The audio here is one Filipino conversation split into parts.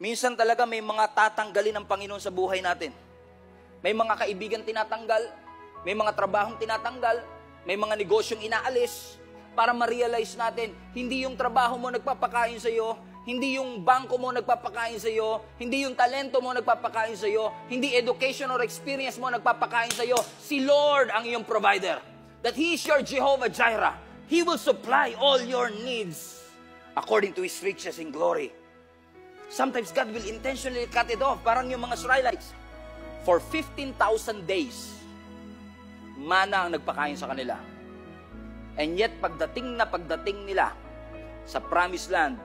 Minsan talaga may mga tatanggalin ng Panginoon sa buhay natin. May mga kaibigan tinatanggal, may mga trabahong tinatanggal, may mga negosyong inaalis para ma-realize natin, hindi yung trabaho mo nagpapakain sa iyo, hindi yung bangko mo nagpapakain sa iyo, hindi yung talento mo nagpapakain sa iyo, hindi education or experience mo nagpapakain sa iyo. Si Lord ang iyong provider. That He is your Jehovah Jireh. He will supply all your needs according to His riches in glory. Sometimes God will intentionally cut it off, parang yung mga Israelites. For 15,000 days, mana ang nagpakain sa kanila. And yet, pagdating nila sa promised land,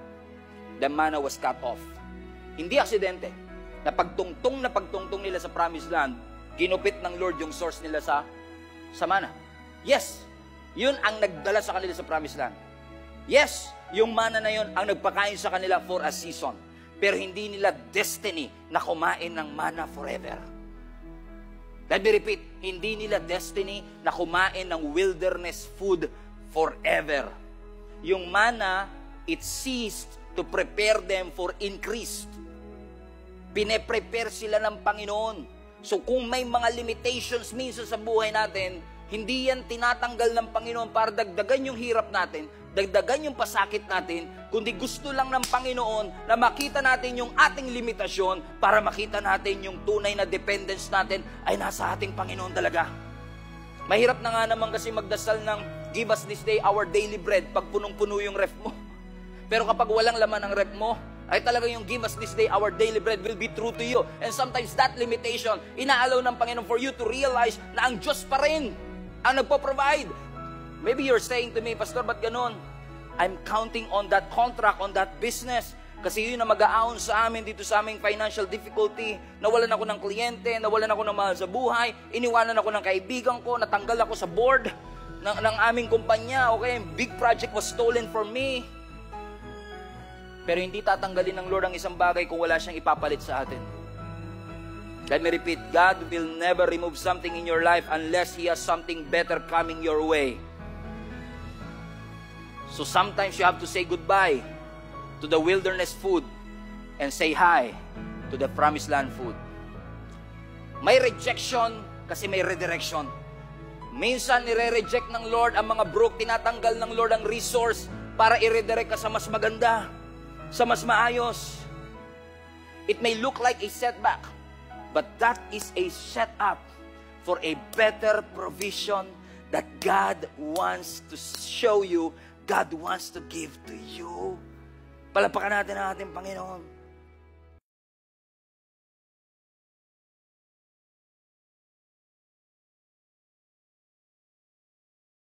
the manna was cut off. Hindi aksidente. Na pagtungtong nila sa promised land, ginupit ng Lord yung source nila sa mana. Yes, yun ang nagdala sa kanila sa promised land. Yes, yung mana na yun ang nagpakain sa kanila for a season. Pero hindi nila destiny na kumain ng mana forever. Let me repeat, hindi nila destiny na kumain ng wilderness food forever. Yung mana, it ceased to prepare them for increase. Pine-prepare sila ng Panginoon. So kung may mga limitations minsan sa buhay natin, hindi yan tinatanggal ng Panginoon para dagdagan yung hirap natin, dagdagan yung pasakit natin, kundi gusto lang ng Panginoon na makita natin yung ating limitasyon para makita natin yung tunay na dependence natin ay nasa ating Panginoon talaga. Mahirap na nga naman kasi magdasal ng give us this day our daily bread pag punong-puno yung ref mo. Pero kapag walang laman ng ref mo, ay talaga yung give us this day our daily bread will be true to you. And sometimes that limitation, inaalaw ng Panginoon for you to realize na ang Diyos pa rin ang nagpo-provide. Maybe you're saying to me, Pastor, ba't ganun? I'm counting on that contract, on that business. Kasi yun na mag-aahon sa amin dito sa aming financial difficulty. Nawalan ako ng kliyente, nawalan ako ng mahal sa buhay, iniwanan ako ng kaibigan ko, natanggal ako sa board ng aming kumpanya. Okay, big project was stolen from me. Pero hindi tatanggalin ng Lord ang isang bagay kung wala siyang ipapalit sa atin. Let me repeat, God will never remove something in your life unless He has something better coming your way. So sometimes you have to say goodbye to the wilderness food and say hi to the promised land food. May rejection kasi may redirection. Minsan nire-reject ng Lord ang mga broke, tinatanggal ng Lord ang resource para i-redirect ka sa mas maganda, sa mas maayos. It may look like a setback, but that is a setup for a better provision that God wants to show you, God wants to give to you. Palapakan natin ang ating Panginoon.